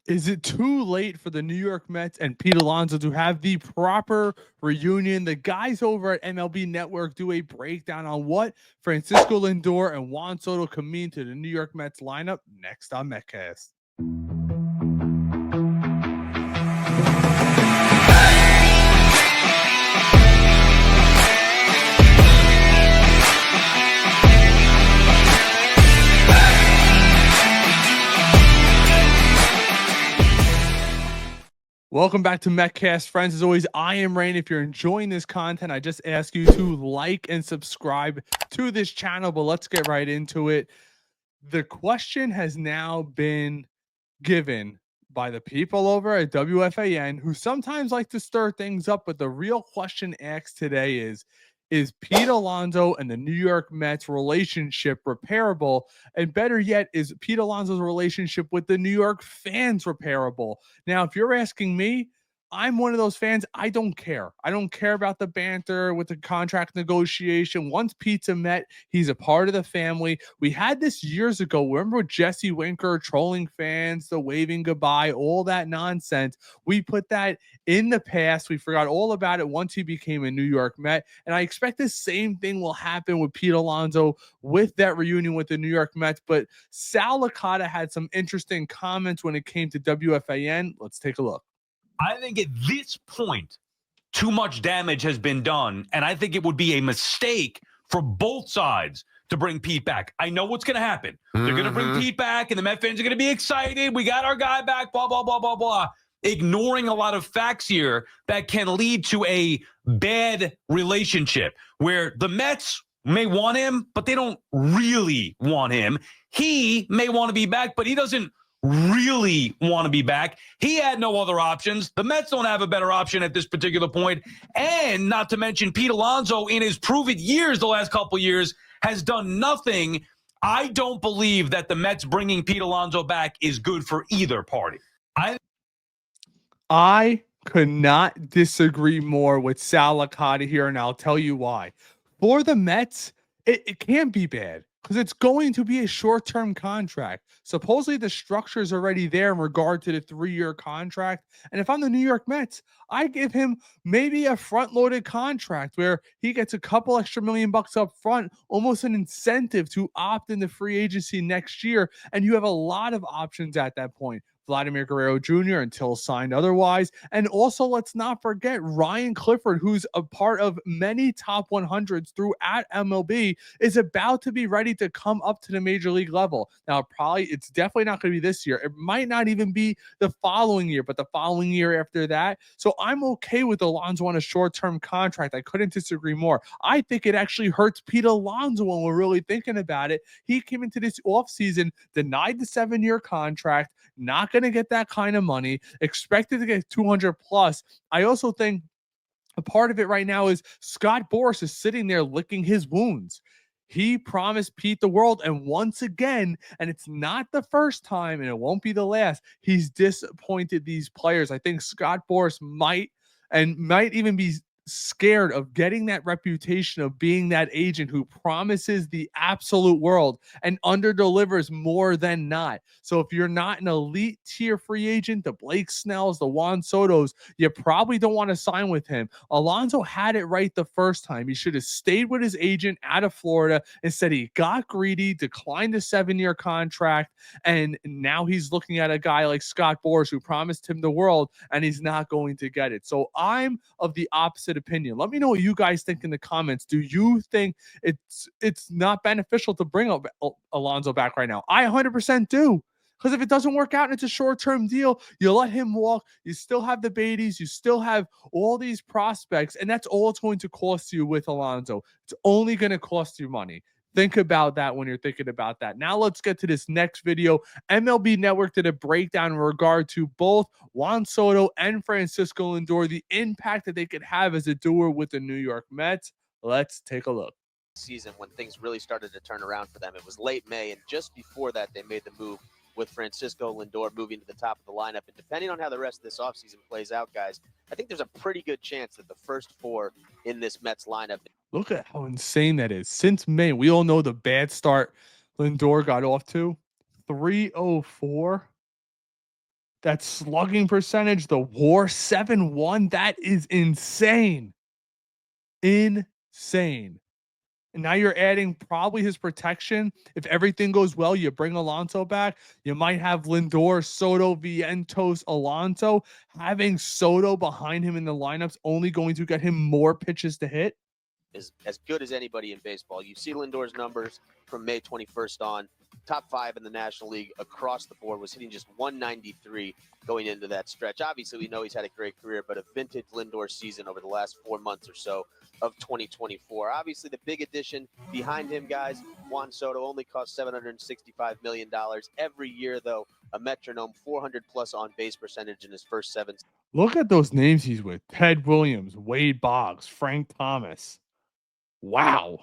Is it too late for the New York Mets and Pete Alonso to have the proper reunion? The guys over at MLB Network do a breakdown on what Francisco Lindor and Juan Soto can mean to the New York Mets lineup next on MetCast. Welcome back to MetCast, friends. As always, I am Rain. If you're enjoying this content, I just ask you to like and subscribe to this channel, but let's get right into it. The question has now been given by the people over at WFAN who sometimes like to stir things up, but the real question asked today is Pete Alonso and the New York Mets relationship repairable? And better yet, is Pete Alonso's relationship with the New York fans repairable? Now, if you're asking me, I'm one of those fans. I don't care. I don't care about the banter with the contract negotiation. Once Pete's a Met, he's a part of the family. We had this years ago. Remember with Jesse Winker trolling fans, the waving goodbye, all that nonsense. We put that in the past. We forgot all about it once he became a New York Met. And I expect the same thing will happen with Pete Alonso with that reunion with the New York Mets. But Sal Licata had some interesting comments when it came to WFAN. Let's take a look. I think at this point, too much damage has been done, and I think it would be a mistake for both sides to bring Pete back. I know what's going to happen. They're going to bring Pete back, and the Met fans are going to be excited. We got our guy back, blah, blah, blah, blah, blah. Ignoring a lot of facts here that can lead to a bad relationship where the Mets may want him, but they don't really want him. He may want to be back, but he doesn't really want to be back. He had no other options. The Mets don't have a better option at this particular point. And not to mention Pete Alonso in his proven years, the last couple years, has done nothing. I don't believe that the Mets bringing Pete Alonso back is good for either party. I could not disagree more with Sal Licata here, and I'll tell you why. For the Mets, it can't be bad because it's going to be a short-term contract. Supposedly the structure is already there in regard to the 3-year contract. And if I'm the New York Mets, I give him maybe a front-loaded contract where he gets a couple extra $1 million up front, almost an incentive to opt into free agency next year. And you have a lot of options at that point. Vladimir Guerrero Jr. until signed otherwise. And also, let's not forget Ryan Clifford, who's a part of many top 100s throughout MLB, is about to be ready to come up to the major league level. Now, it's definitely not going to be this year. It might not even be the following year, but the following year after that. So I'm okay with Alonso on a short-term contract. I couldn't disagree more. I think it actually hurts Pete Alonso when we're really thinking about it. He came into this offseason, denied the 7-year contract, not going to get that kind of money, expected to get 200 plus. I also think a part of it right now is Scott Boras is sitting there licking his wounds. He promised Pete the world, and once again, and it's not the first time and it won't be the last, he's disappointed these players. I think Scott Boras might even be scared of getting that reputation of being that agent who promises the absolute world and underdelivers more than not. So if you're not an elite tier free agent, the Blake Snells, the Juan Sotos, you probably don't want to sign with him. Alonso had it right the first time. He should have stayed with his agent out of Florida. Instead, he got greedy, declined the 7-year contract, and now he's looking at a guy like Scott Boras who promised him the world, and he's not going to get it. So I'm of the opposite opinion. Let me know what you guys think in the comments. Do you think it's not beneficial to bring up Alonso back right now? I 100% do. Because if it doesn't work out and it's a short-term deal, you let him walk. You still have the Beatties. You still have all these prospects. And that's all it's going to cost you with Alonso. It's only going to cost you money. Think about that when you're thinking about that. Now let's get to this next video. MLB Network did a breakdown in regard to both Juan Soto and Francisco Lindor, the impact that they could have as a duo with the New York Mets. Let's take a look. Season when things really started to turn around for them. It was late May, and just before that, they made the move with Francisco Lindor moving to the top of the lineup. And depending on how the rest of this offseason plays out, guys, I think there's a pretty good chance that the first 4 in this Mets lineup. Look at how insane that is. Since May, we all know the bad start Lindor got off to. 304. That slugging percentage, the WAR 7.1, that is insane. Insane. And now you're adding probably his protection. If everything goes well, you bring Alonso back. You might have Lindor, Soto, Vientos, Alonso. Having Soto behind him in the lineup's only going to get him more pitches to hit. Is as good as anybody in baseball. You see Lindor's numbers from May 21st on. Top 5 in the National League across the board, was hitting just 193 going into that stretch. Obviously, we know he's had a great career, but a vintage Lindor season over the last 4 months or so of 2024. Obviously, the big addition behind him, guys, Juan Soto only cost $765 million. Every year, though, a metronome, 400-plus on-base percentage in his first 7. Look at those names he's with. Ted Williams, Wade Boggs, Frank Thomas. Wow.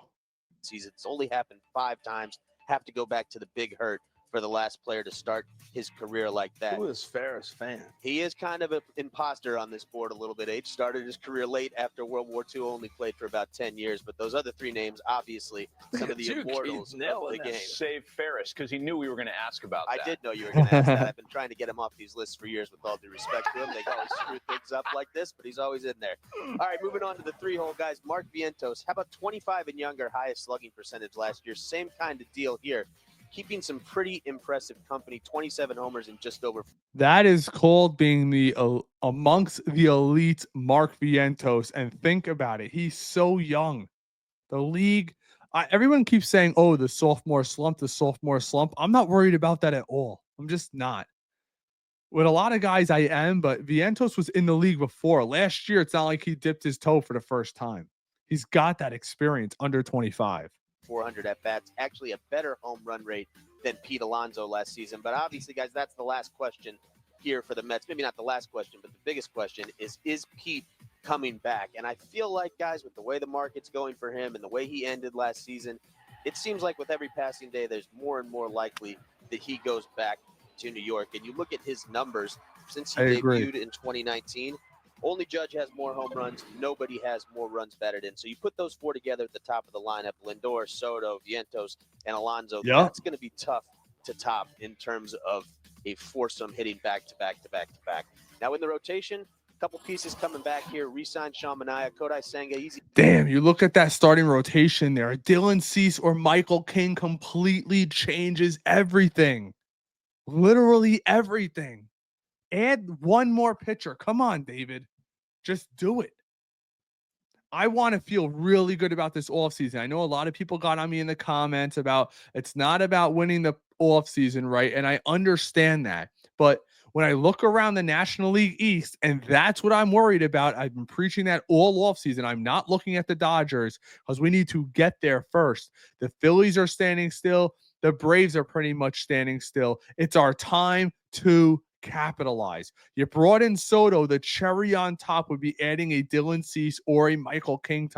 Seasons. It's only happened 5 times. Have to go back to the big hurt for the last player to start his career like that. Who is Ferris fan? He is kind of an imposter on this board a little bit. H started his career late after World War II, only played for about 10 years. But those other 3 names, obviously, some of the immortals of the game. Save Ferris, because he knew we were going to ask about that. I did know you were going to ask that. I've been trying to get him off these lists for years, with all due respect to him. They always screw things up like this, but he's always in there. All right, moving on to the 3-hole guys. Mark Vientos, how about 25 and younger, highest slugging percentage last year? Same kind of deal here. Keeping some pretty impressive company, 27 homers and just over. That is called being the amongst the elite Mark Vientos. And think about it. He's so young. The league, everyone keeps saying, oh, the sophomore slump, the sophomore slump. I'm not worried about that at all. I'm just not. With a lot of guys, I am, but Vientos was in the league before. Last year, it's not like he dipped his toe for the first time. He's got that experience under 25. 400 at-bats, actually a better home run rate than Pete Alonso last season. But obviously, guys, that's the last question here for the Mets. Maybe not the last question, but the biggest question is Pete coming back? And I feel like, guys, with the way the market's going for him and the way he ended last season, it seems like with every passing day, there's more and more likely that he goes back to New York. And you look at his numbers since he debuted in 2019, only Judge has more home runs. Nobody has more runs batted in. So you put those 4 together at the top of the lineup, Lindor, Soto, Vientos, and Alonso. Yep. That's going to be tough to top in terms of a foursome hitting back-to-back. Now in the rotation, a couple pieces coming back here. Re-signed Sean Manaea, Kodai Senga, easy. Damn, you look at that starting rotation there. Dylan Cease or Michael King completely changes everything. Literally everything. Add one more pitcher. Come on, David. Just do it. I want to feel really good about this offseason. I know a lot of people got on me in the comments about it's not about winning the offseason, right? And I understand that. But when I look around the National League East, and that's what I'm worried about, I've been preaching that all offseason. I'm not looking at the Dodgers because we need to get there first. The Phillies are standing still. The Braves are pretty much standing still. It's our time to capitalize. You brought in Soto. The cherry on top would be adding a Dylan Cease or a Michael King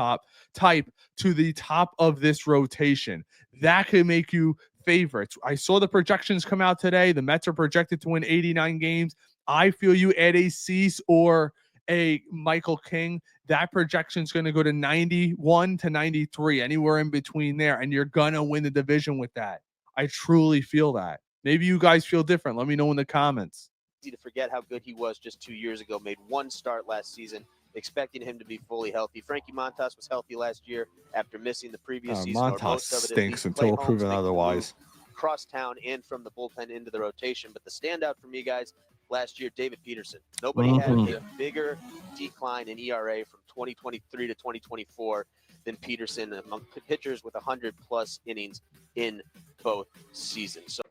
type to the top of this rotation. That could make you favorites. I saw the projections come out today. The Mets are projected to win 89 games. I feel you add a Cease or a Michael King, that projection is going to go to 91 to 93, anywhere in between there, and you're going to win the division with that. I truly feel that. Maybe you guys feel different. Let me know in the comments. Easy to forget how good he was just 2 years ago. Made 1 start last season, expecting him to be fully healthy. Frankie Montas was healthy last year after missing the previous season. Montas stinks until proven otherwise. Cross town and from the bullpen into the rotation. But the standout for me, guys, last year, David Peterson. Nobody had a bigger decline in ERA from 2023 to 2024 than Peterson among pitchers with 100-plus innings in both seasons. So.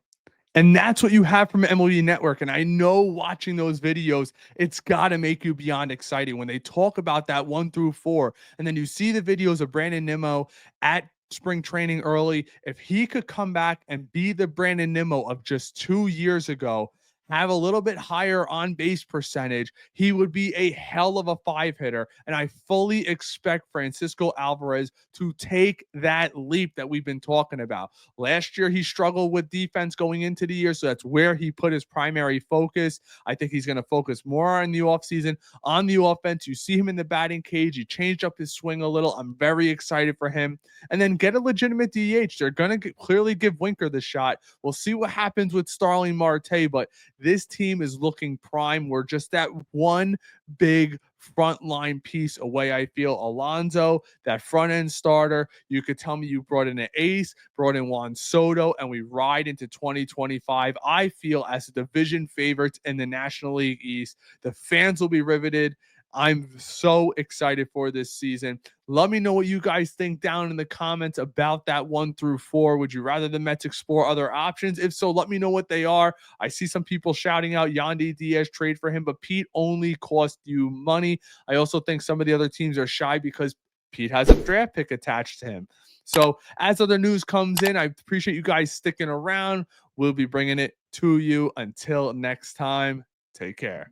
And that's what you have from MLB Network. And I know watching those videos, it's got to make you beyond excited when they talk about that 1 through 4. And then you see the videos of Brandon Nimmo at spring training early. If he could come back and be the Brandon Nimmo of just 2 years ago, have a little bit higher on base percentage, he would be a hell of a 5-hitter. And I fully expect Francisco Alvarez to take that leap that we've been talking about. Last year, he struggled with defense going into the year, so that's where he put his primary focus. I think he's going to focus more in the offseason on the offense. You see him in the batting cage. He changed up his swing a little. I'm very excited for him. And then get a legitimate DH. They're going to clearly give Winker the shot. We'll see what happens with Starling Marte, but This team is looking prime. We're just that one big frontline piece away. I feel Alonso, that front end starter. You could tell me you brought in an ace, brought in Juan Soto, and we ride into 2025. I feel as a division favorites in the National League East, the fans will be riveted. I'm so excited for this season. Let me know what you guys think down in the comments about that 1 through 4. Would you rather the Mets explore other options? If so, let me know what they are. I see some people shouting out Yandy Diaz trade for him, but Pete only cost you money. I also think some of the other teams are shy because Pete has a draft pick attached to him. So as other news comes in, I appreciate you guys sticking around. We'll be bringing it to you. Until next time, take care.